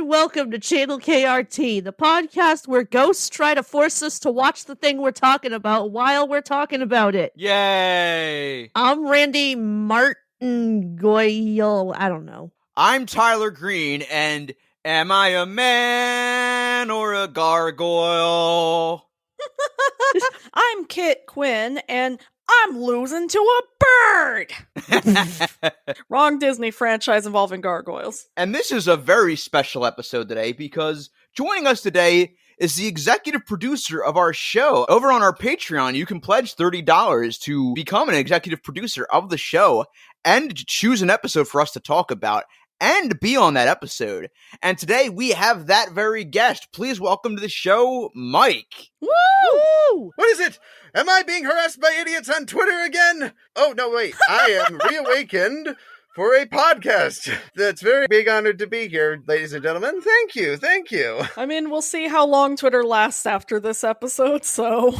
and welcome to Channel KRT, the podcast where ghosts try to force us to watch the thing we're talking about while we're talking about it. Yay! I'm Randy Martin-Goyle. I don't know. I'm Tyler Green, and am I a man or a gargoyle? I'm Kit Quinn, and I'm losing to a bird! Wrong Disney franchise involving gargoyles. And this is a very special episode today because joining us today is the executive producer of our show. Over on our Patreon, you can pledge $30 to become an executive producer of the show and choose an episode for us to talk about and be on that episode. And today we have that very guest. Please welcome to the show, Mike. Woo! What is it? Am I being harassed by idiots on Twitter again? Oh, no, wait. I am reawakened for a podcast. That's very big honored to be here, ladies and gentlemen. Thank you. Thank you. I mean, we'll see how long Twitter lasts after this episode, so...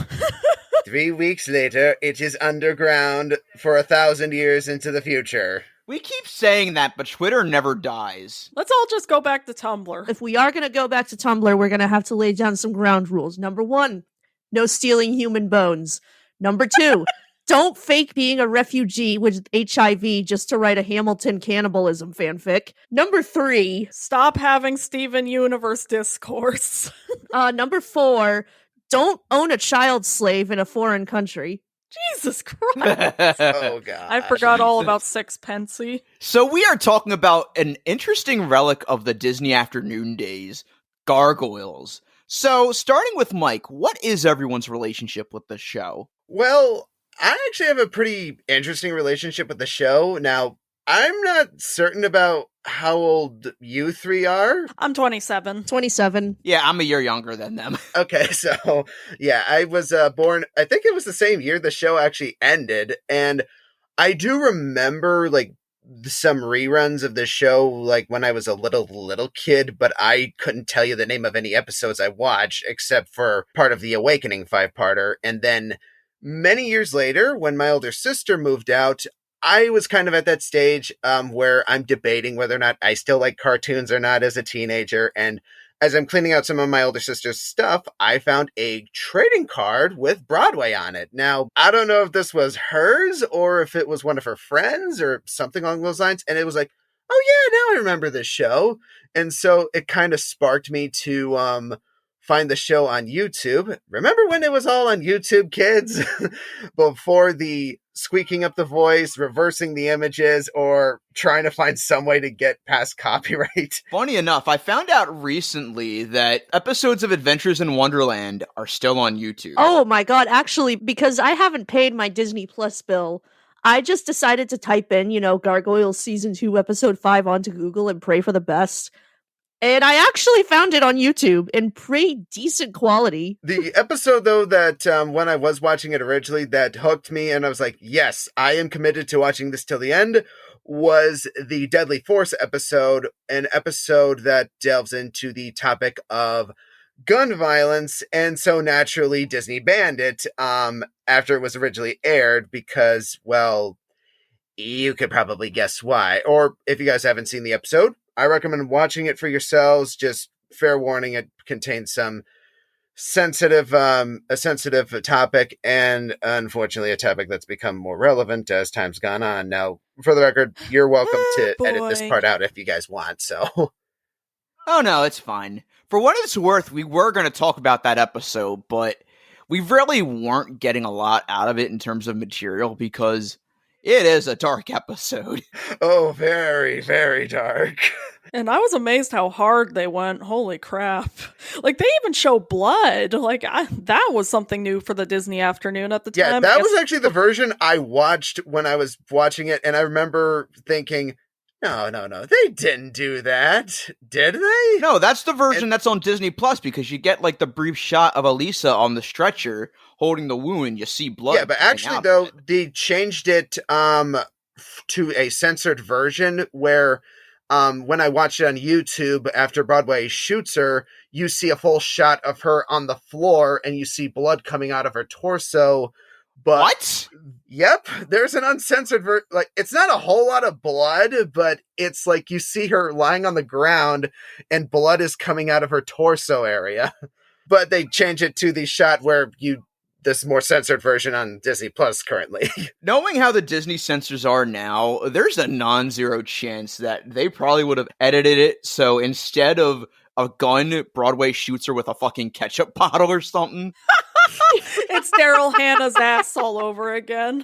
3 weeks later, it is underground for 1,000 years into the future. We keep saying that, but Twitter never dies. Let's all just go back to Tumblr. If we are going to go back to Tumblr, we're going to have to lay down some ground rules. Number 1, no stealing human bones. Number 2, don't fake being a refugee with HIV just to write a Hamilton cannibalism fanfic. Number 3, Stop having Steven Universe discourse. Number 4, don't own a child slave in a foreign country. Jesus Christ. Oh, God. I forgot all about Sixpensy. So we are talking about an interesting relic of the Disney afternoon days, gargoyles. So starting with Mike, what is everyone's relationship with the show? Well, I actually have a pretty interesting relationship with the show. Now, I'm not certain about how old you three are. I'm 27. 27. Yeah, I'm a year younger than them. Okay, so, yeah, I was born, I think it was the same year the show actually ended, and I do remember, like, some reruns of the show, like, when I was a little kid, but I couldn't tell you the name of any episodes I watched, except for part of the Awakening 5-parter, and then many years later, when my older sister moved out, I was kind of at that stage where I'm debating whether or not I still like cartoons or not as a teenager. And as I'm cleaning out some of my older sister's stuff, I found a trading card with Broadway on it. Now, I don't know if this was hers or if it was one of her friends or something along those lines. And it was like, oh yeah, now I remember this show. And so it kind of sparked me to find the show on YouTube. Remember when it was all on YouTube, kids? Before the squeaking up the voice, reversing the images, or trying to find some way to get past copyright. Funny enough, I found out recently that episodes of Adventures in Wonderland are still on YouTube. Oh my god, actually, because I haven't paid my Disney Plus bill, I just decided to type in, Gargoyles Season 2, Episode 5 onto Google and pray for the best. And I actually found it on YouTube in pretty decent quality. The episode, though, that when I was watching it originally, that hooked me, and I was like, yes, I am committed to watching this till the end, was the Deadly Force episode, an episode that delves into the topic of gun violence, and so naturally Disney banned it after it was originally aired because, well, you could probably guess why. Or if you guys haven't seen the episode, I recommend watching it for yourselves. Just fair warning, it contains some a sensitive topic, and unfortunately a topic that's become more relevant as time's gone on. Now, for the record, you're welcome to edit this part out if you guys want, so. Oh no, it's fine. For what it's worth, we were going to talk about that episode, but we really weren't getting a lot out of it in terms of material because it is a dark episode. Oh, very, very dark. And I was amazed how hard they went. Holy crap. Like, they even show blood. Like, that was something new for the Disney afternoon at the time. Yeah, that was actually the version I watched when I was watching it, and I remember thinking, no, they didn't do that, did they? No, that's the version that's on Disney Plus because you get, like, the brief shot of Elisa on the stretcher holding the wound and you see blood. Yeah, but actually, though, they changed it to a censored version where when I watched it on YouTube after Broadway shoots her, you see a full shot of her on the floor and you see blood coming out of her torso But What? Yep, there's an uncensored like it's not a whole lot of blood, but it's like you see her lying on the ground and blood is coming out of her torso area. But they change it to the shot where this more censored version on Disney Plus currently. Knowing how the Disney censors are now, there's a non-zero chance that they probably would have edited it so instead of a gun, Broadway shoots her with a fucking ketchup bottle or something. It's Daryl Hannah's ass all over again.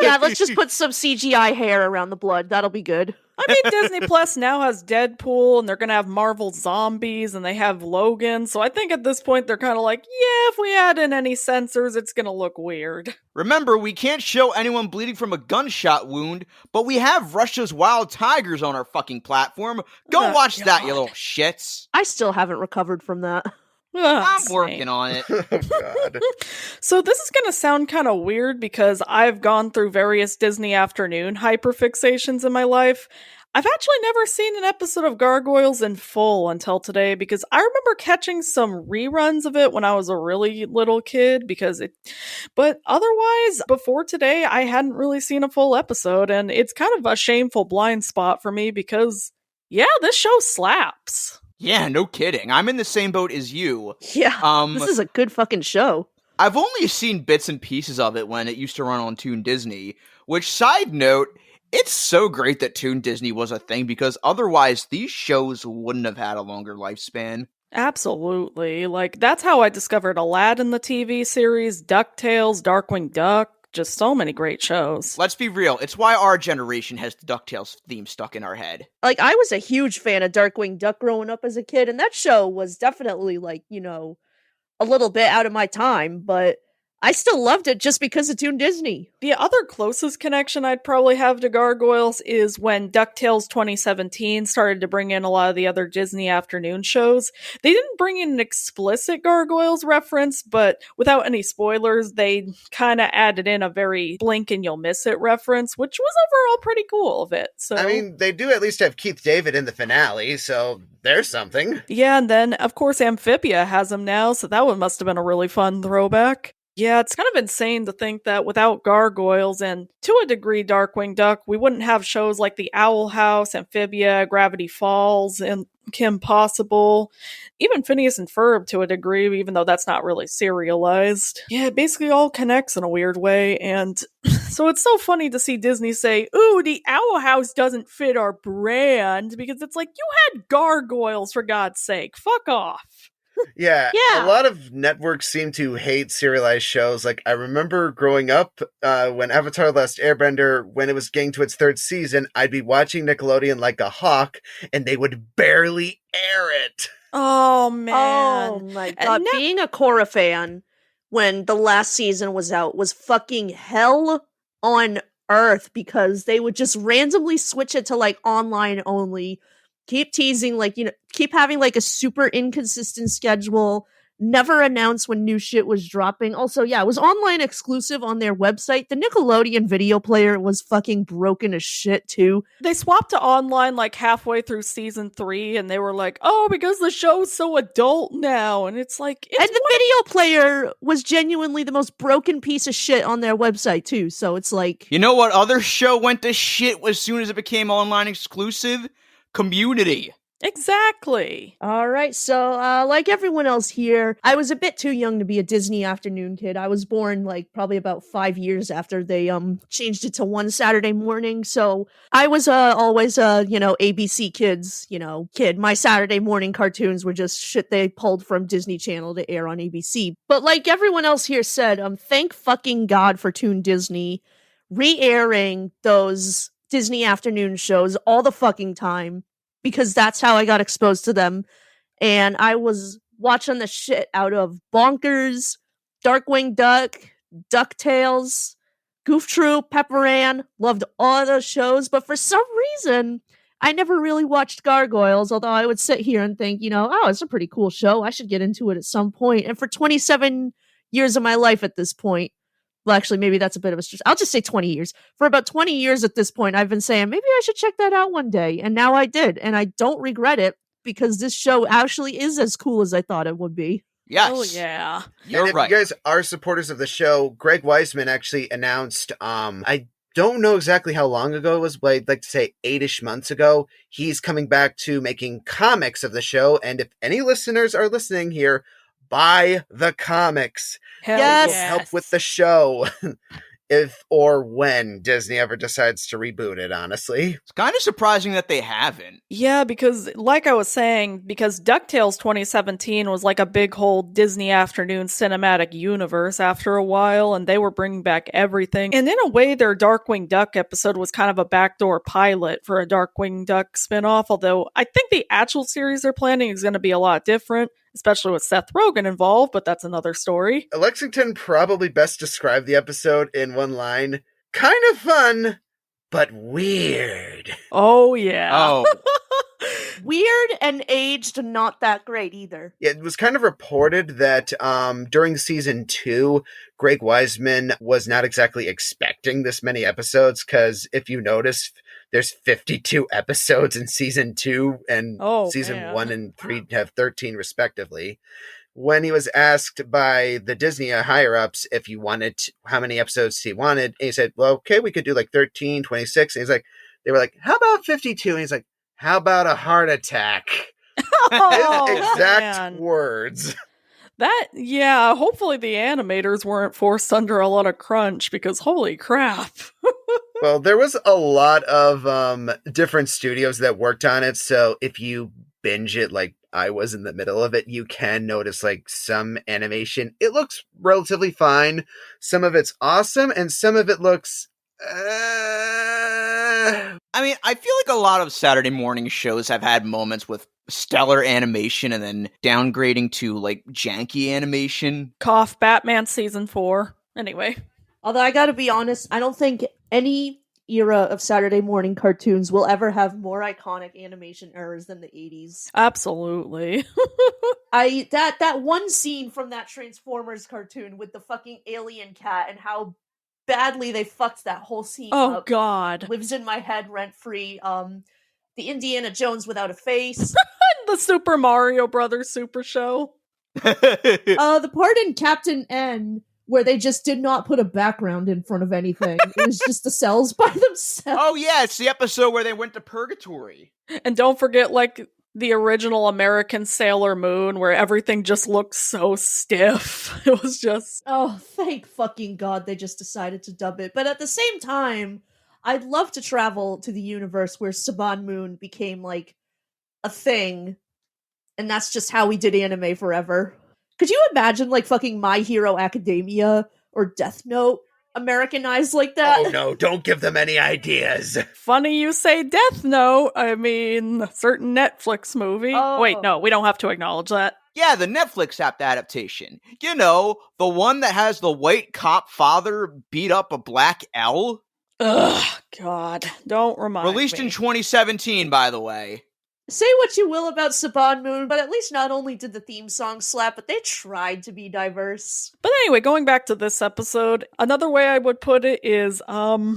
Yeah, let's just put some CGI hair around the blood. That'll be good. I mean, Disney Plus now has Deadpool, and they're going to have Marvel Zombies, and they have Logan. So I think at this point, they're kind of like, yeah, if we add in any censors, it's going to look weird. Remember, we can't show anyone bleeding from a gunshot wound, but we have Russia's Wild Tigers on our fucking platform. Go watch that, you little shits. I still haven't recovered from that. I'm working on it. Oh, God. So this is going to sound kind of weird because I've gone through various Disney afternoon hyperfixations in my life. I've actually never seen an episode of Gargoyles in full until today because I remember catching some reruns of it when I was a really little kid but otherwise, before today, I hadn't really seen a full episode, and it's kind of a shameful blind spot for me because, yeah, this show slaps. Yeah, no kidding. I'm in the same boat as you. Yeah, this is a good fucking show. I've only seen bits and pieces of it when it used to run on Toon Disney, which, side note, it's so great that Toon Disney was a thing because otherwise these shows wouldn't have had a longer lifespan. Absolutely. Like, that's how I discovered Aladdin, the TV series, DuckTales, Darkwing Duck, just so many great shows. Let's be real, it's why our generation has the DuckTales theme stuck in our head. Like, I was a huge fan of Darkwing Duck growing up as a kid, and that show was definitely, like, you know, a little bit out of my time, but I still loved it just because of Toon Disney. The other closest connection I'd probably have to Gargoyles is when DuckTales 2017 started to bring in a lot of the other Disney afternoon shows. They didn't bring in an explicit Gargoyles reference, but without any spoilers, they kind of added in a very blink and you'll miss it reference, which was overall pretty cool of it. So I mean, they do at least have Keith David in the finale, so there's something. Yeah, and then, of course, Amphibia has him now, so that one must have been a really fun throwback. Yeah, it's kind of insane to think that without Gargoyles and, to a degree, Darkwing Duck, we wouldn't have shows like The Owl House, Amphibia, Gravity Falls, and Kim Possible, even Phineas and Ferb to a degree, even though that's not really serialized. Yeah, it basically all connects in a weird way, and so it's so funny to see Disney say, ooh, The Owl House doesn't fit our brand, because it's like, you had Gargoyles, for God's sake, fuck off. Yeah, Yeah. A lot of networks seem to hate serialized shows. Like, I remember growing up, when Avatar: The Last Airbender, when it was getting to its third season, I'd be watching Nickelodeon like a hawk, and they would barely air it. Oh, man. Oh my god, being a Korra fan when the last season was out was fucking hell on earth because they would just randomly switch it to like online only. Keep teasing, like, you know, keep having like a super inconsistent schedule, never announce when new shit was dropping. Also, yeah, it was online exclusive on their website. The Nickelodeon video player was fucking broken as shit too. They swapped to online like halfway through season 3, and they were like, oh, because the show's so adult now. And it's like, And the video player was genuinely the most broken piece of shit on their website too. So it's like, You know what other show went to shit as soon as it became online exclusive? Community. Exactly. all right, so like everyone else here, I was a bit too young to be a Disney afternoon kid. I was born like probably about 5 years after they changed it to one Saturday morning. So I was always you know, ABC kids, you know, kid. My Saturday morning cartoons were just shit they pulled from Disney Channel to air on ABC. But like everyone else here said, thank fucking God for Toon Disney re-airing those Disney afternoon shows all the fucking time, because that's how I got exposed to them. And I was watching the shit out of Bonkers, Darkwing Duck, DuckTales, Goof Troop, Pepper Ann. Loved all those shows, but for some reason, I never really watched Gargoyles, although I would sit here and think, you know, oh, it's a pretty cool show. I should get into it at some point. And for 27 years of my life at this point, well, actually, maybe that's a bit of a stretch. I'll just say 20 years. For about 20 years at this point, I've been saying, maybe I should check that out one day. And now I did. And I don't regret it because this show actually is as cool as I thought it would be. Yes. Oh, yeah. You're and if right. you guys are supporters of the show, Greg Weisman actually announced, I don't know exactly how long ago it was, but I'd like to say 8-ish months ago, he's coming back to making comics of the show. And if any listeners are listening here, buy the comics. Hell Yes. It will help with the show. If or when Disney ever decides to reboot it, honestly. It's kind of surprising that they haven't. Yeah, because like I was saying, because DuckTales 2017 was like a big whole Disney afternoon cinematic universe after a while, and they were bringing back everything. And in a way, their Darkwing Duck episode was kind of a backdoor pilot for a Darkwing Duck spinoff, although I think the actual series they're planning is going to be a lot different, especially with Seth Rogen involved, but that's another story. Lexington probably best described the episode in one line. Kind of fun, but weird. Oh, yeah. Oh, Weird and aged not that great either. Yeah, it was kind of reported that during season 2, Greg Weisman was not exactly expecting this many episodes, because if you notice, there's 52 episodes in season 2, and season 1 and 3 have 13 respectively. When he was asked by the Disney higher-ups if he wanted, how many episodes he wanted, and he said, well, okay, we could do like 13, 26. And he's like, they were like, how about 52? And he's like, how about a heart attack? Oh, His exact man. words. Yeah, hopefully the animators weren't forced under a lot of crunch, because holy crap. Well, there was a lot of different studios that worked on it, so if you binge it like I was in the middle of it, you can notice like some animation. It looks relatively fine. Some of it's awesome, and some of it looks... I mean, I feel like a lot of Saturday morning shows have had moments with stellar animation and then downgrading to like janky animation. Cough, Batman season 4. Anyway. Although I gotta be honest, I don't think any era of Saturday morning cartoons will ever have more iconic animation errors than the 80s. Absolutely. That one scene from that Transformers cartoon with the fucking alien cat and how badly they fucked that whole scene Oh, up God. lives in my head rent free. The Indiana Jones without a face. The Super Mario Brothers Super Show. The part in Captain N where they just did not put a background in front of anything. It was just the cells by themselves. Oh yeah, it's the episode where they went to purgatory. And don't forget, like, the original American Sailor Moon, where everything just looked so stiff. It was just... Oh, thank fucking God they just decided to dub it. But at the same time, I'd love to travel to the universe where Saban Moon became, like, a thing. And that's just how we did anime forever. Could you imagine, like, fucking My Hero Academia or Death Note Americanized like that? Oh no, don't give them any ideas. Funny you say Death Note. I mean, a certain Netflix movie. Oh. Wait, no, we don't have to acknowledge that. Yeah, the Netflix app adaptation. You know, the one that has the white cop father beat up a black L. Ugh, God, don't remind Released me. in 2017, by the way. Say what you will about Saban Moon, but at least not only did the theme song slap, but they tried to be diverse. But anyway, going back to this episode, another way I would put it is, I'm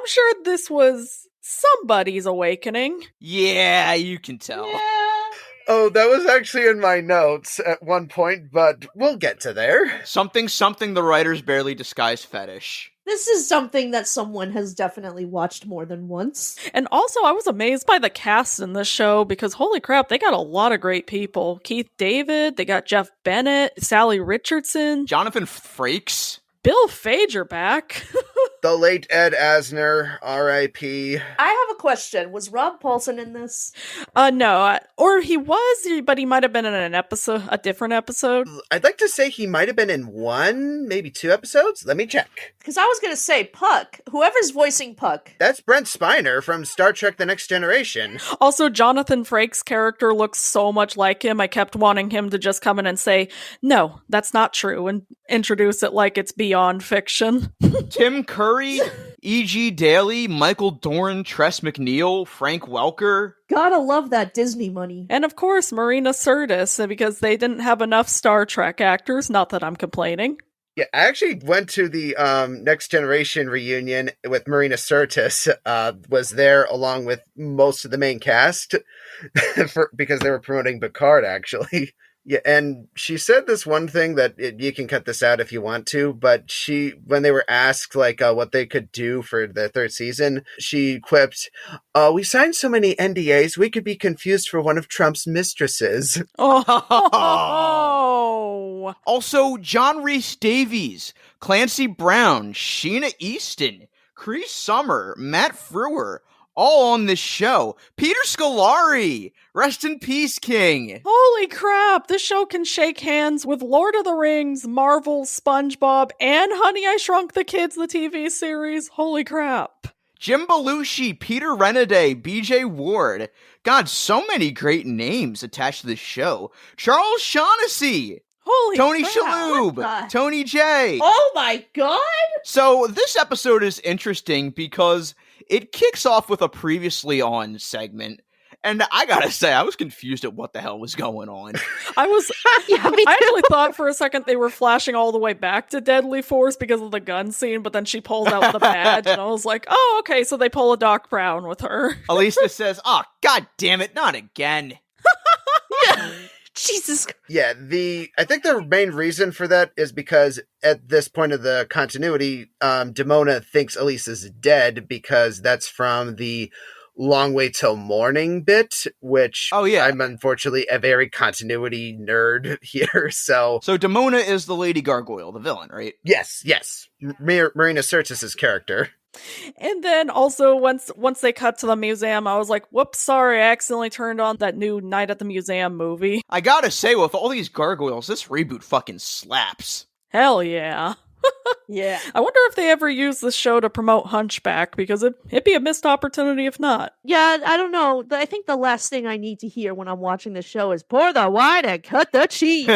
sure this was somebody's awakening. Yeah, you can tell. Yeah. Oh, that was actually in my notes at one point, but we'll get to there. Something the writers barely disguise fetish. This is something that someone has definitely watched more than once. And also, I was amazed by the cast in this show, because holy crap, they got a lot of great people. Keith David, they got Jeff Bennett, Sally Richardson, Jonathan Frakes. Bill Fagerback. The late Ed Asner, R.I.P. I have a question. Was Rob Paulson in this? No, or he was, but he might have been in an episode, a different episode. I'd like to say he might have been in 1, maybe 2 episodes. Let me check. Because I was going to say Puck. Whoever's voicing Puck. That's Brent Spiner from Star Trek The Next Generation. Also, Jonathan Frakes' character looks so much like him. I kept wanting him to just come in and say, no, that's not true, and introduce it like it's beyond fiction. Tim Curry, E.G. Daly, Michael Dorn, Tress McNeil, Frank Welker. Gotta love that Disney money. And of course, Marina Sirtis, because they didn't have enough Star Trek actors, not that I'm complaining. Yeah, I actually went to the Next Generation reunion with Marina Sirtis. Was there along with most of the main cast because they were promoting Picard, actually. Yeah, and she said this one thing that you can cut this out if you want to, but when they were asked what they could do for the third season, she quipped, "We signed so many NDAs, we could be confused for one of Trump's mistresses." Oh. Also, John Rhys Davies, Clancy Brown, Sheena Easton, Cree Summer, Matt Frewer, all on this show. Peter Scolari, rest in peace, King. Holy crap, this show can shake hands with Lord of the Rings, Marvel, SpongeBob, and Honey, I Shrunk the Kids, the TV series. Holy crap. Jim Belushi, Peter Renaday, BJ Ward. God, so many great names attached to this show. Charles Shaughnessy. Holy Tony crap. Shalhoub, Tony J. Oh my god! So this episode is interesting because it kicks off with a previously on segment. And I gotta say, I was confused at what the hell was going on. I actually thought for a second they were flashing all the way back to Deadly Force because of the gun scene, but then she pulled out the badge, and I was like, oh, okay, so they pull a Doc Brown with her. Elisa says, oh, god damn it, not again. Jesus. Yeah, I think the main reason for that is because at this point of the continuity, Demona thinks Elise is dead because that's from the Long Way Till Morning bit, which I'm unfortunately a very continuity nerd here, so... So Demona is the Lady Gargoyle, the villain, right? Yes. Marina Sirtis' character. And then also once they cut to the museum, I was like, whoops, sorry, I accidentally turned on that new Night at the Museum movie. I gotta say, with all these gargoyles, this reboot fucking slaps. Hell yeah. Yeah. I wonder if they ever use this show to promote Hunchback, because it'd be a missed opportunity if not. Yeah, I don't know. I think the last thing I need to hear when I'm watching the show is pour the wine and cut the cheese.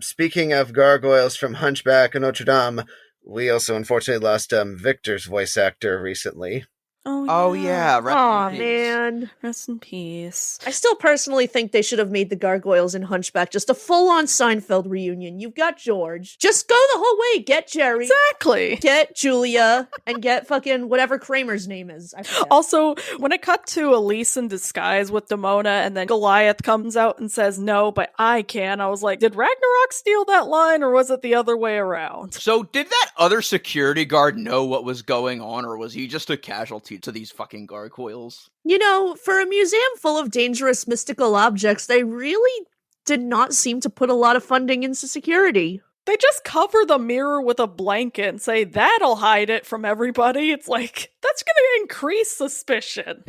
Speaking of gargoyles from Hunchback of Notre Dame, we also unfortunately lost Victor's voice actor recently. Oh yeah. Aw, man. Rest in peace. I still personally think they should have made the Gargoyles and Hunchback just a full-on Seinfeld reunion. You've got George. Just go the whole way. Get Jerry. Exactly. Get Julia. And get fucking whatever Kramer's name is. I forget. Also, when it cut to Elise in disguise with Demona and then Goliath comes out and says, no, but I can, I was like, did Ragnarok steal that line or was it the other way around? So did that other security guard know what was going on, or was he just a casualty to these fucking gargoyles? You know, for a museum full of dangerous mystical objects, they really did not seem to put a lot of funding into security. They just cover the mirror with a blanket and say, that'll hide it from everybody. It's like, that's gonna increase suspicion.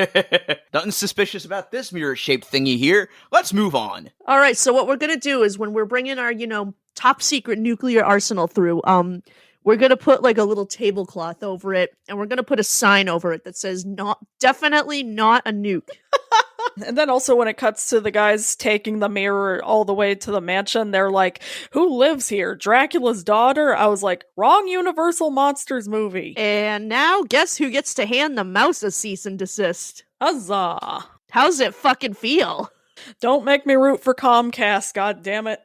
Nothing suspicious about this mirror-shaped thingy here. Let's move on. All right, so what we're gonna do is when we're bringing our, top secret nuclear arsenal through, we're going to put like a little tablecloth over it, and we're going to put a sign over it that says definitely not a nuke. And then also when it cuts to the guys taking the mirror all the way to the mansion, they're like, who lives here? Dracula's daughter? I was like, wrong Universal Monsters movie. And now guess who gets to hand the mouse a cease and desist? Huzzah. How's it fucking feel? Don't make me root for Comcast, god damn it.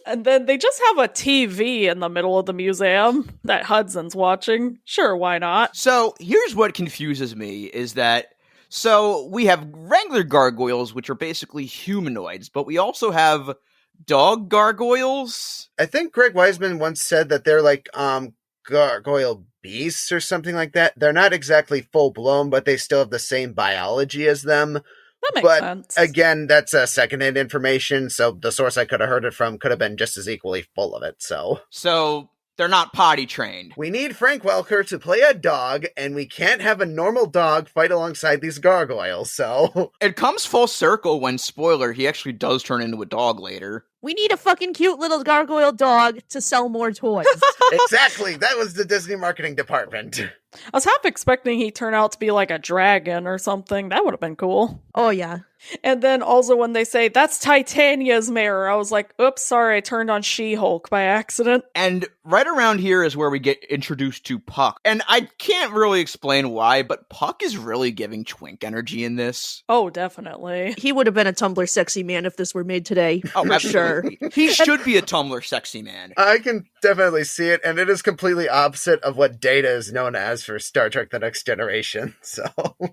And then they just have a TV in the middle of the museum that Hudson's watching. Sure, why not? So here's what confuses me is that, so we have regular gargoyles, which are basically humanoids, but we also have dog gargoyles. I think Greg Weisman once said that they're like gargoyle beasts or something like that. They're not exactly full blown, but they still have the same biology as them. That makes sense. Again, that's secondhand information, so the source I could have heard it from could have been just as equally full of it, So they're not potty trained. We need Frank Welker to play a dog, and we can't have a normal dog fight alongside these gargoyles, so... It comes full circle when, spoiler, he actually does turn into a dog later. We need a fucking cute little gargoyle dog to sell more toys. Exactly, that was the Disney marketing department. I was half expecting he'd turn out to be like a dragon or something. That would have been cool. Oh, yeah. And then also when they say, that's Titania's mirror, I was like, oops, sorry, I turned on She-Hulk by accident. And right around here is where we get introduced to Puck. And I can't really explain why, but Puck is really giving Twink energy in this. Oh, definitely. He would have been a Tumblr sexy man if this were made today. Oh, for sure. He should be a Tumblr sexy man. I can definitely see it, and it is completely opposite of what Data is known as for Star Trek The Next Generation, so...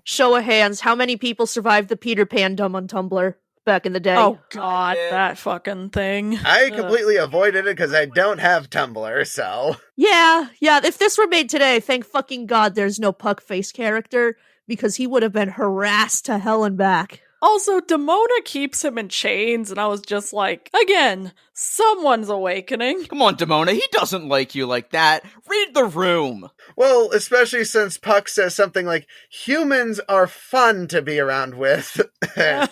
Show of hands, how many people survived the Peter Pan dumb on Tumblr? back in the day. Oh god, did. that fucking thing. I completely avoided it because I don't have Tumblr, so. Yeah. If this were made today, thank fucking God there's no Puck face character, because he would have been harassed to hell and back. Also, Demona keeps him in chains, and I was just like, again, someone's awakening. Come on, Demona, he doesn't like you like that. Read the room. Well, especially since Puck says something like, humans are fun to be around with.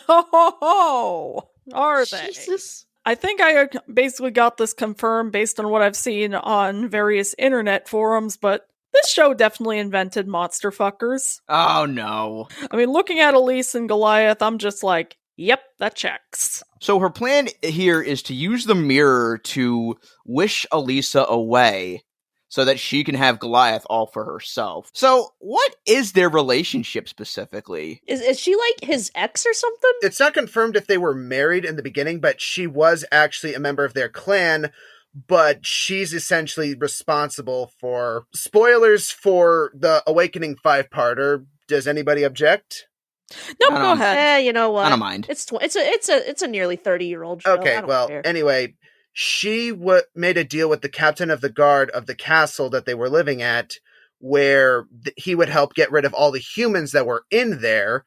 Oh, are they? Jesus. I think I basically got this confirmed based on what I've seen on various internet forums, but this show definitely invented monster fuckers. Oh, no. I mean, looking at Elise and Goliath, I'm just like, yep, that checks. So her plan here is to use the mirror to wish Elisa away so that she can have Goliath all for herself. So what is their relationship specifically? Is she like his ex or something? It's not confirmed if they were married in the beginning, but she was actually a member of their clan. But she's essentially responsible for spoilers for the Awakening 5-parter. Does anybody object? Nope, I go don't- ahead. You know what? I don't mind. It's a nearly 30-year-old show. Okay, I don't well, care. anyway, she made a deal with the captain of the guard of the castle that they were living at, where he would help get rid of all the humans that were in there,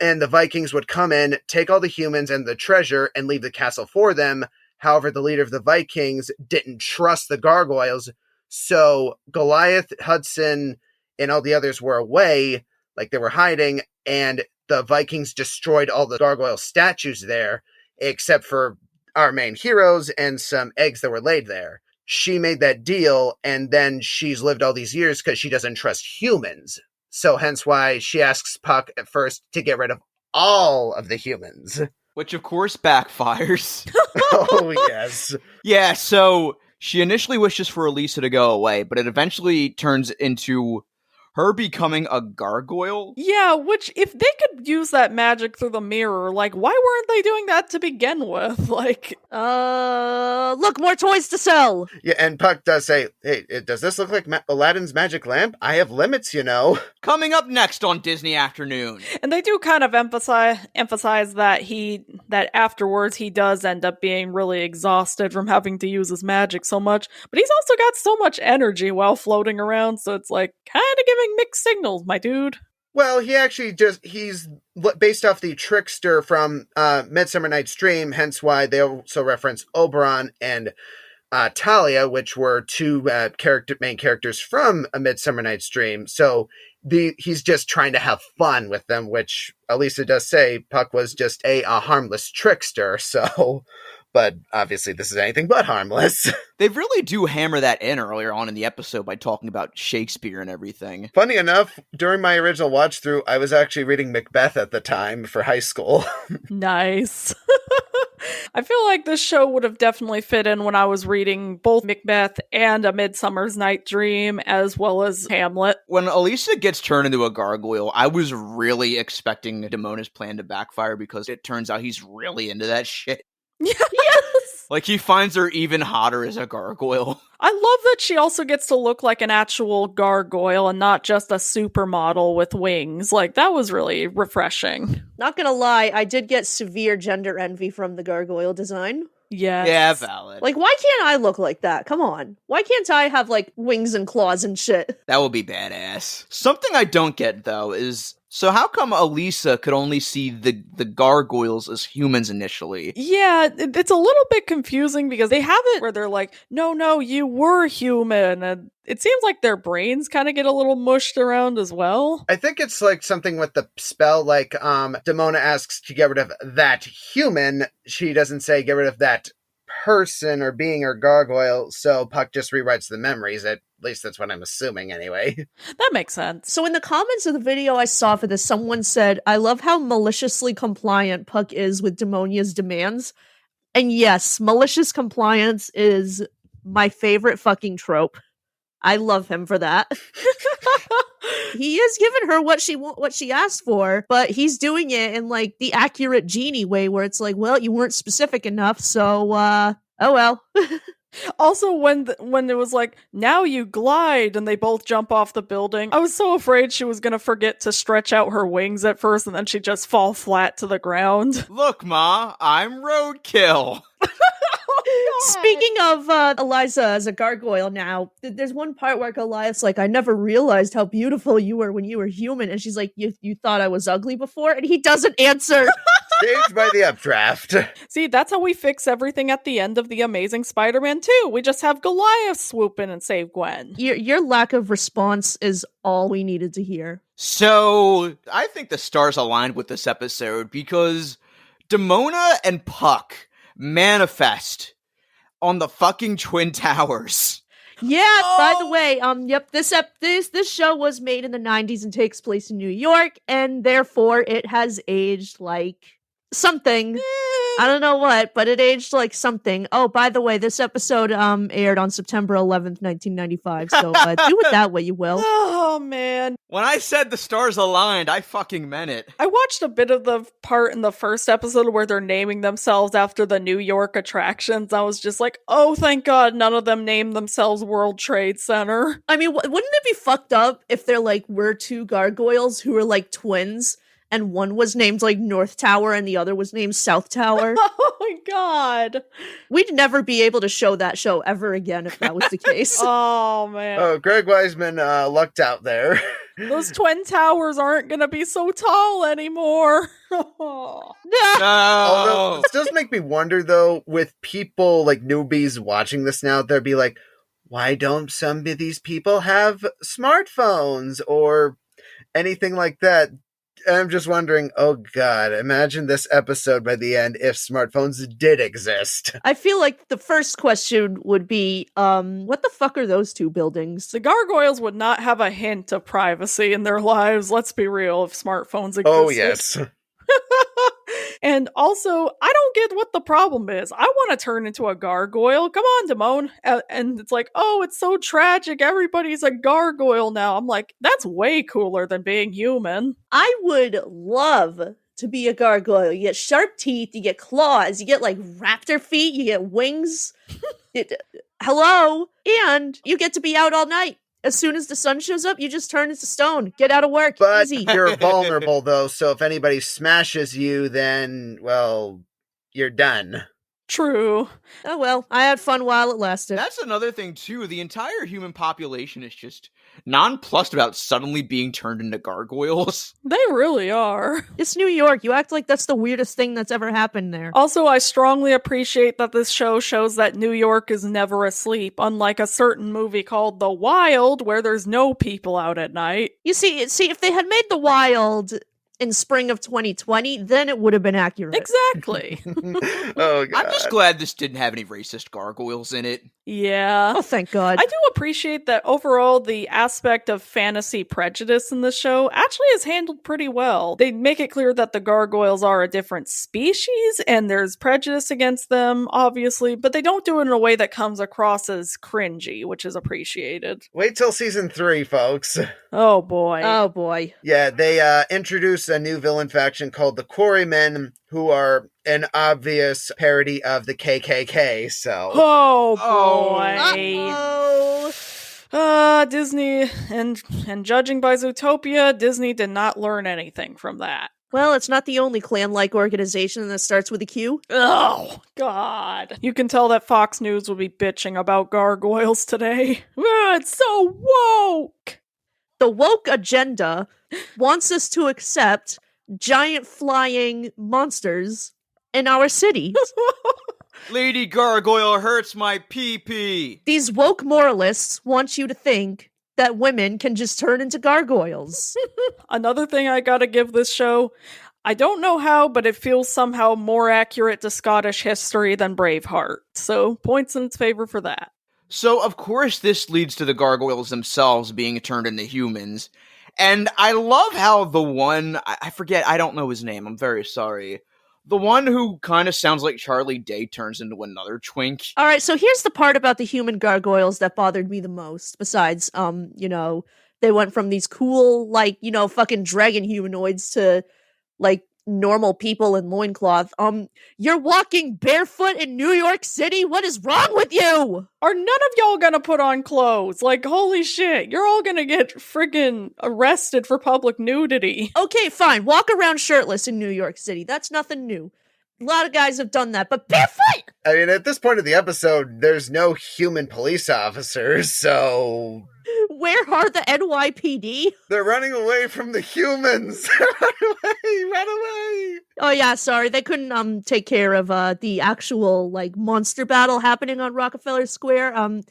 and the Vikings would come in, take all the humans and the treasure, and leave the castle for them. However, the leader of the Vikings didn't trust the Gargoyles, so Goliath, Hudson, and all the others were away, like they were hiding, and the Vikings destroyed all the Gargoyle statues there, except for our main heroes and some eggs that were laid there. She made that deal, and then she's lived all these years because she doesn't trust humans. So hence why she asks Puck at first to get rid of all of the humans. Which of course backfires. Oh, yes. Yeah, so she initially wishes for Elisa to go away, but it eventually turns into her becoming a gargoyle. Yeah, which, if they could use that magic through the mirror, like, why weren't they doing that to begin with? Like, Look, more toys to sell. Yeah, and Puck does say, hey, does this look like Aladdin's magic lamp? I have limits, you know. Coming up next on Disney Afternoon. and they do kind of emphasize that afterwards he does end up being really exhausted from having to use his magic so much, but he's also got so much energy while floating around, so it's like, kind of giving mixed signals, my dude. Well, he actually he's based off the trickster from Midsummer Night's Dream, hence why they also reference Oberon and Talia, which were two main characters from A Midsummer Night's Dream. So he's just trying to have fun with them, which Elisa does say Puck was just a harmless trickster, so... But obviously this is anything but harmless. They really do hammer that in earlier on in the episode by talking about Shakespeare and everything. Funny enough, during my original watch through, I was actually reading Macbeth at the time for high school. Nice. I feel like this show would have definitely fit in when I was reading both Macbeth and A Midsummer's Night Dream, as well as Hamlet. When Elisa gets turned into a gargoyle, I was really expecting Demona's plan to backfire because it turns out he's really into that shit. Yes! Like, he finds her even hotter as a gargoyle. I love that she also gets to look like an actual gargoyle and not just a supermodel with wings. Like, that was really refreshing. Not gonna lie, I did get severe gender envy from the gargoyle design. Yes. Yeah, valid. Like, why can't I look like that? Come on. Why can't I have, like, wings and claws and shit? That would be badass. Something I don't get, though, is... So how come Elisa could only see the gargoyles as humans initially? Yeah, it's a little bit confusing because they have it where they're like, no, you were human. And it seems like their brains kind of get a little mushed around as well. I think it's like something with the spell, like Demona asks to get rid of that human. She doesn't say get rid of that person or being or gargoyle, so Puck just rewrites the memories. At least that's what I'm assuming anyway. That makes sense. So in the comments of the video I saw for this, someone said, I love how maliciously compliant Puck is with Demonia's demands. And yes, malicious compliance is my favorite fucking trope. I love him for that. He has given her what she asked for, but he's doing it in like the accurate genie way where it's like, well, you weren't specific enough, so oh well. Also, when it was like, now you glide, and they both jump off the building, I was so afraid she was gonna forget to stretch out her wings at first, and then she'd just fall flat to the ground. Look, Ma, I'm roadkill. Speaking of Eliza as a gargoyle now, there's one part where Goliath's like, I never realized how beautiful you were when you were human. And she's like, you thought I was ugly before? And he doesn't answer. Saved by the updraft. See, that's how we fix everything at the end of The Amazing Spider-Man 2. We just have Goliath swoop in and save Gwen. Your lack of response is all we needed to hear. So, I think the stars aligned with this episode because Demona and Puck manifest on the fucking Twin Towers. Yeah, by the way, yep, this show was made in the 90s and takes place in New York, and therefore it has aged like something. I don't know what, but it aged like something. Oh, by the way, this episode aired on September 11th, 1995, so do it that way you will. Oh, man. When I said the stars aligned, I fucking meant it. I watched a bit of the part in the first episode where they're naming themselves after the New York attractions. I was just like, oh, thank God none of them named themselves World Trade Center. I mean, wouldn't it be fucked up if they're like, we're two gargoyles who are like twins, and one was named like North Tower and the other was named South Tower? Oh my God. We'd never be able to show that show ever again if that was the case. Oh, man. Oh, Greg Wiseman lucked out there. Those twin towers aren't going to be so tall anymore. No. Although, it does make me wonder, though, with people like newbies watching this now, they'll be like, why don't some of these people have smartphones or anything like that? I'm just wondering, oh God, imagine this episode by the end if smartphones did exist. I feel like the first question would be, what the fuck are those two buildings? The gargoyles would not have a hint of privacy in their lives, let's be real, if smartphones existed. Oh, yes. And also, I don't get what the problem is. I want to turn into a gargoyle. Come on, Damone. And it's like, oh, it's so tragic. Everybody's a gargoyle now. I'm like, that's way cooler than being human. I would love to be a gargoyle. You get sharp teeth, you get claws, you get like raptor feet, you get wings. Hello? And you get to be out all night. As soon as the sun shows up, you just turn into stone. Get out of work. But Easy. you're vulnerable, though, so if anybody smashes you, then, well, you're done. True. Oh well, I had fun while it lasted. That's another thing, too. The entire human population is just nonplussed about suddenly being turned into gargoyles. They really are. It's New York. You act like that's the weirdest thing that's ever happened there. Also, I strongly appreciate that this show shows that New York is never asleep, unlike a certain movie called The Wild, where there's no people out at night. You see, if they had made The Wild in spring of 2020, then it would have been accurate. Exactly. Oh, God. I'm just glad this didn't have any racist gargoyles in it. Yeah. Oh, thank God. I do appreciate that overall the aspect of fantasy prejudice in the show actually is handled pretty well. They make it clear that the gargoyles are a different species and there's prejudice against them, obviously, but they don't do it in a way that comes across as cringy, which is appreciated. Wait till season 3, folks. Oh boy. Oh boy. Yeah, they introduced a new villain faction called the Quarrymen, who are an obvious parody of the KKK, so... Oh Uh-oh. boy. Disney, and judging by Zootopia, Disney did not learn anything from that. Well, it's not the only clan-like organization that starts with a Q. Oh, God. You can tell that Fox News will be bitching about gargoyles today. It's so woke! The woke agenda wants us to accept giant flying monsters in our cities. Lady Gargoyle hurts my pee-pee. These woke moralists want you to think that women can just turn into gargoyles. Another thing I gotta give this show, I don't know how, but it feels somehow more accurate to Scottish history than Braveheart. So, points in its favor for that. So, of course, this leads to the gargoyles themselves being turned into humans. And I love how the one, I forget, I don't know his name, I'm very sorry. The one who kind of sounds like Charlie Day turns into another twink. All right, so here's the part about the human gargoyles that bothered me the most. Besides, they went from these cool, like, fucking dragon humanoids to, like, normal people in loincloth. You're walking barefoot in New York City? What is wrong with you? Are none of y'all gonna put on clothes? Like, holy shit, you're all gonna get friggin' arrested for public nudity. Okay, fine. Walk around shirtless in New York City. That's nothing new. A lot of guys have done that, but barefoot! I mean, at this point of the episode, there's no human police officers, so... Where are the NYPD? They're running away from the humans! Run away! Run away! Oh yeah, sorry. They couldn't take care of the actual, like, monster battle happening on Rockefeller Square.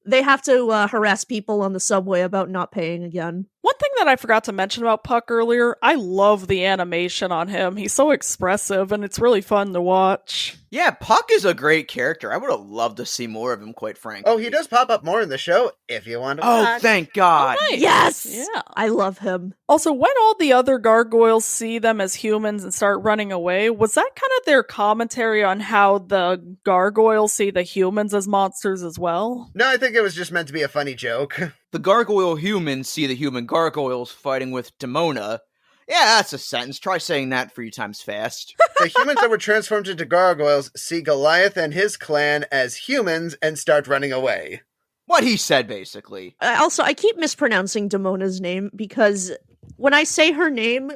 They have to harass people on the subway about not paying again. One thing that I forgot to mention about Puck earlier, I love the animation on him. He's so expressive, and it's really fun to watch. Yeah, Puck is a great character. I would have loved to see more of him, quite frankly. Oh, he does pop up more in the show, if you want to watch. Thank God. Oh, nice. Yes! Yeah. I love him. Also, when all the other gargoyles see them as humans and start running away, was that kind of their commentary on how the gargoyles see the humans as monsters as well? No, I think it was just meant to be a funny joke. The gargoyle humans see the human gargoyles fighting with Demona. Yeah, that's a sentence. Try saying that 3 times fast. The humans that were transformed into gargoyles see Goliath and his clan as humans and start running away. What he said, basically. Also, I keep mispronouncing Demona's name because when I say her name,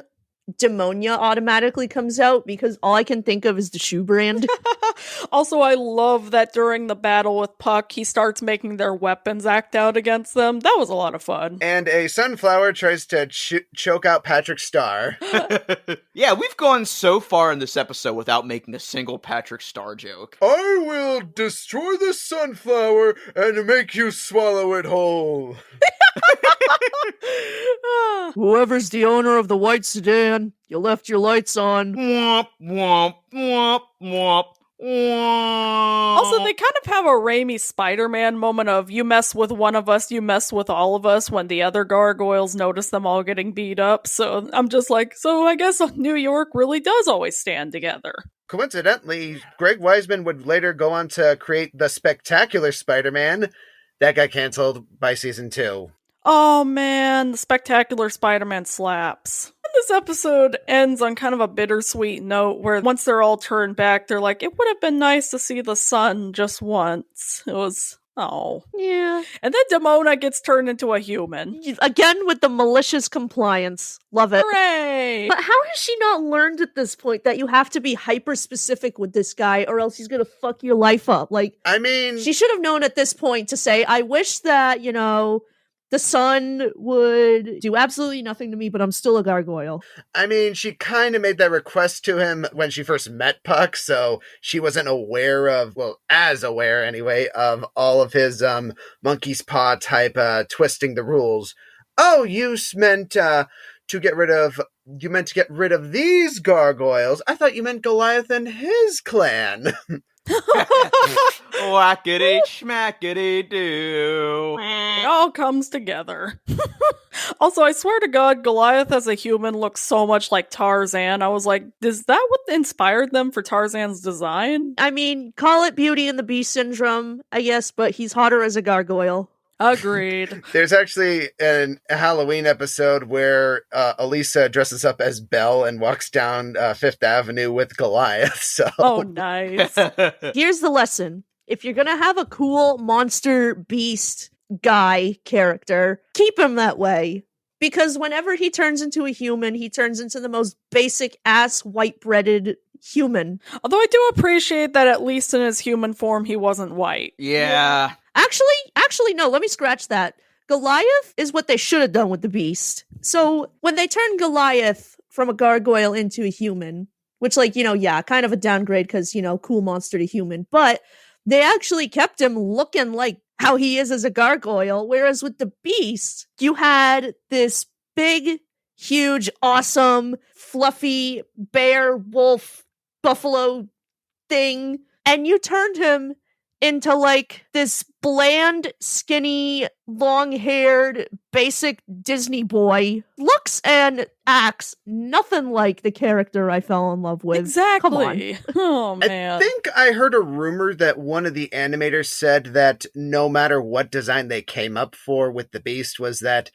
Demonia automatically comes out because all I can think of is the shoe brand. Also, I love that during the battle with Puck, he starts making their weapons act out against them. That was a lot of fun. And a sunflower tries to choke out Patrick Star. Yeah, we've gone so far in this episode without making a single Patrick Star joke. I will destroy the sunflower and make you swallow it whole. Whoever's the owner of the white sedan, you left your lights on. Womp, womp, womp, womp, womp. Also, they kind of have a Raimi Spider-Man moment of, you mess with one of us, you mess with all of us, when the other gargoyles notice them all getting beat up. So I'm just like, so I guess New York really does always stand together. Coincidentally, Greg Weisman would later go on to create the Spectacular Spider-Man. That got canceled by season 2. Oh man, the Spectacular Spider-Man slaps. This episode ends on kind of a bittersweet note where once they're all turned back, they're like, it would have been nice to see the sun just once. It was, oh. Yeah. And then Demona gets turned into a human. Again with the malicious compliance. Love it. Hooray! But how has she not learned at this point that you have to be hyper-specific with this guy or else he's gonna fuck your life up? Like, I mean... She should have known at this point to say, I wish that, the sun would do absolutely nothing to me, but I'm still a gargoyle. I mean, she kind of made that request to him when she first met Puck, so she wasn't aware of, well, as aware anyway, of all of his monkey's paw type twisting the rules. Oh, you meant to get rid of these gargoyles. I thought you meant Goliath and his clan. Whackity schmackity doo. It all comes together. Also, I swear to God, Goliath as a human looks so much like Tarzan. I was like, is that what inspired them for Tarzan's design? I mean, call it Beauty and the Beast syndrome, I guess, but he's hotter as a gargoyle. Agreed. There's actually a Halloween episode where Elisa dresses up as Belle and walks down Fifth Avenue with Goliath. So. Oh, nice. Here's the lesson. If you're gonna have a cool monster beast guy character, keep him that way. Because whenever he turns into a human, he turns into the most basic ass white-breaded human. Although I do appreciate that at least in his human form, he wasn't white. Yeah. Actually, no, let me scratch that. Goliath is what they should have done with the beast. So when they turned Goliath from a gargoyle into a human, which kind of a downgrade because, cool monster to human, but they actually kept him looking like how he is as a gargoyle, whereas with the beast, you had this big, huge, awesome, fluffy bear, wolf, buffalo thing, and you turned him into this bland, skinny, long-haired, basic Disney boy. Looks and acts nothing like the character I fell in love with. Exactly. Come on. Oh, man. I think I heard a rumor that one of the animators said that no matter what design they came up for with the Beast was that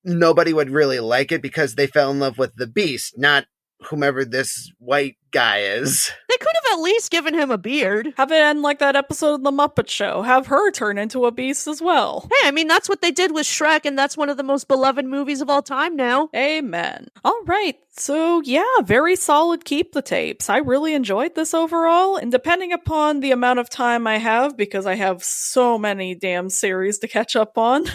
nobody would really like it because they fell in love with the Beast, not whomever this white guy is. They could have at least given him a beard. Have it end like that episode of The Muppet Show. Have her turn into a beast as well. Hey, I mean, that's what they did with Shrek, and that's one of the most beloved movies of all time now. Amen. All right. So, yeah, very solid keep the tapes. I really enjoyed this overall, and depending upon the amount of time I have, because I have so many damn series to catch up on, yeah,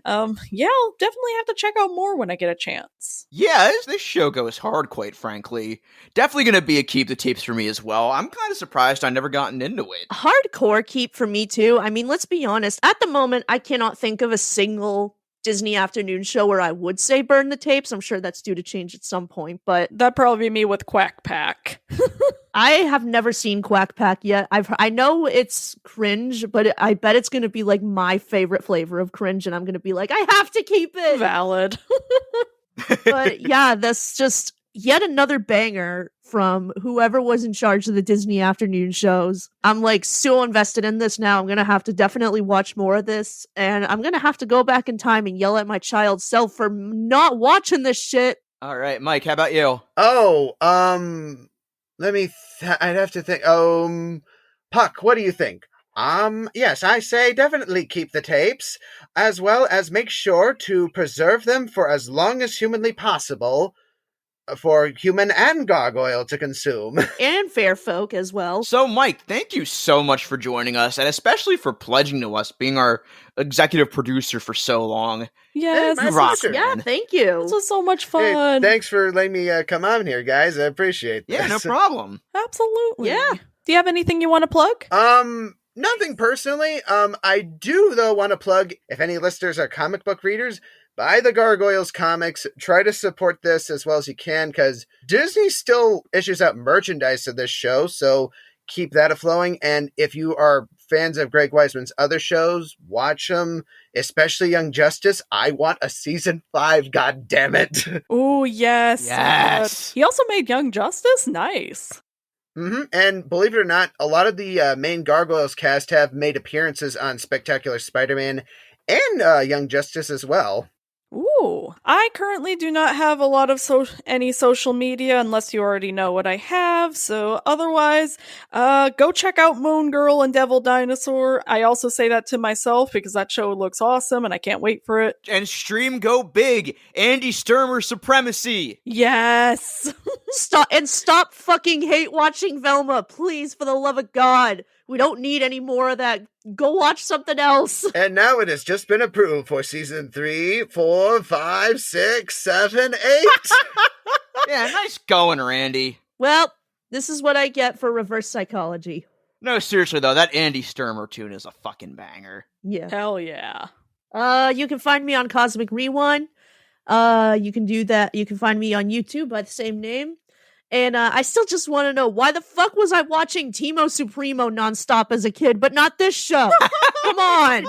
I'll definitely have to check out more when I get a chance. Yeah, this show goes hard, quite frankly. Definitely going to be a keep the tapes for me as well. I'm kind of surprised I never gotten into it. Hardcore keep for me, too. I mean, let's be honest. At the moment, I cannot think of a single Disney afternoon show where I would say burn the tapes. I'm sure that's due to change at some point, but That'd probably be me with Quack Pack. I have never seen Quack Pack yet. I know it's cringe, but I bet it's going to be like my favorite flavor of cringe, and I'm going to be like, I have to keep it. Valid. But yeah, that's just yet another banger from whoever was in charge of the Disney afternoon shows. I'm like so invested in this now. I'm going to have to definitely watch more of this, and I'm going to have to go back in time and yell at my child self for not watching this shit. All right, Mike, how about you? Oh, let me, I'd have to think, Puck, what do you think? Yes, I say definitely keep the tapes, as well as make sure to preserve them for as long as humanly possible, for human and gargoyle to consume. And fair folk as well. So, Mike, thank you so much for joining us, and especially for pledging to us, being our executive producer for so long. Yes. Hey, my rock, pleasure. Yeah, thank you. This was so much Hey, fun. thanks for letting me come on here, guys. I appreciate this. Yeah, no problem. Absolutely. Yeah. Do you have anything you want to plug? Nothing personally. I do, though, want to plug, if any listeners are comic book readers, buy the Gargoyles comics. Try to support this as well as you can, because Disney still issues out merchandise of this show, so keep that a-flowing. And if you are fans of Greg Weisman's other shows, watch them, especially Young Justice. I want a season 5, god damn it. Oh, yes. Yes. He also made Young Justice. Nice. And believe it or not, a lot of the main Gargoyles cast have made appearances on Spectacular Spider-Man and Young Justice as well. Ooh, I currently do not have a lot of any social media unless you already know what I have. So otherwise, go check out Moon Girl and Devil Dinosaur. I also say that to myself because that show looks awesome and I can't wait for it. And stream go big. Andy Sturmer supremacy. Yes. Stop fucking hate watching Velma, please, for the love of God. We don't need any more of that. Go watch something else. And now it has just been approved for season 3, 4, 5, 6, 7, 8. Yeah, nice going, Randy. Well, this is what I get for reverse psychology. No, seriously, though, that Andy Sturmer tune is a fucking banger. Yeah. Hell yeah. You can find me on Cosmic Rewind. You can do that. You can find me on YouTube by the same name. And I still just want to know, why the fuck was I watching Timo Supremo nonstop as a kid, but not this show? Come on.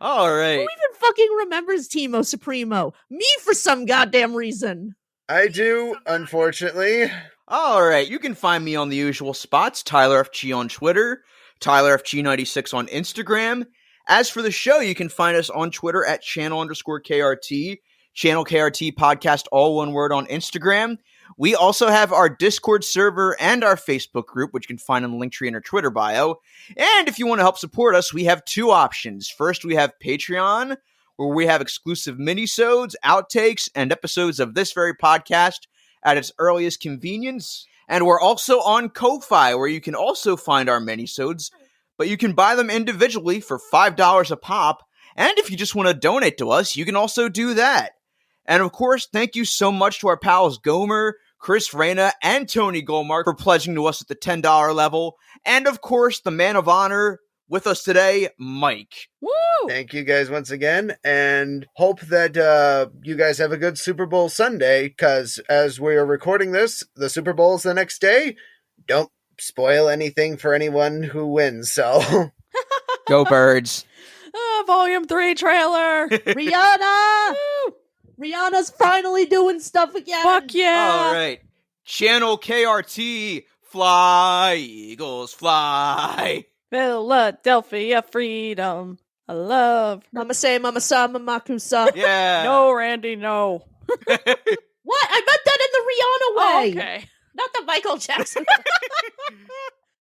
All right. Who even fucking remembers Timo Supremo? Me, for some goddamn reason. I do, unfortunately. All right, you can find me on the usual spots, Tyler FG on Twitter, Tyler FG96 on Instagram. As for the show, you can find us on Twitter at channel_KRT, Channel KRT Podcast, all one word on Instagram. We also have our Discord server and our Facebook group, which you can find in the link tree in our Twitter bio. And if you want to help support us, we have two options. First, we have Patreon, where we have exclusive minisodes, outtakes, and episodes of this very podcast at its earliest convenience. And we're also on Ko-Fi, where you can also find our minisodes, but you can buy them individually for $5 a pop. And if you just want to donate to us, you can also do that. And of course, thank you so much to our pals Gomer, Chris Reyna, and Tony Goldmark for pledging to us at the $10 level. And of course, the man of honor with us today, Mike. Woo! Thank you guys once again, and hope that you guys have a good Super Bowl Sunday, because as we are recording this, the Super Bowl's the next day. Don't spoil anything for anyone who wins, so... Go Birds. Volume 3 trailer. Rihanna! Woo! Rihanna's finally doing stuff again. Fuck yeah. All right. Channel KRT, fly, Eagles, fly. Philadelphia freedom. I love. Mama say, mama sa, mama kusa. Yeah. No, Randy, no. What? I meant that in the Rihanna way. Oh, okay. Not the Michael Jackson.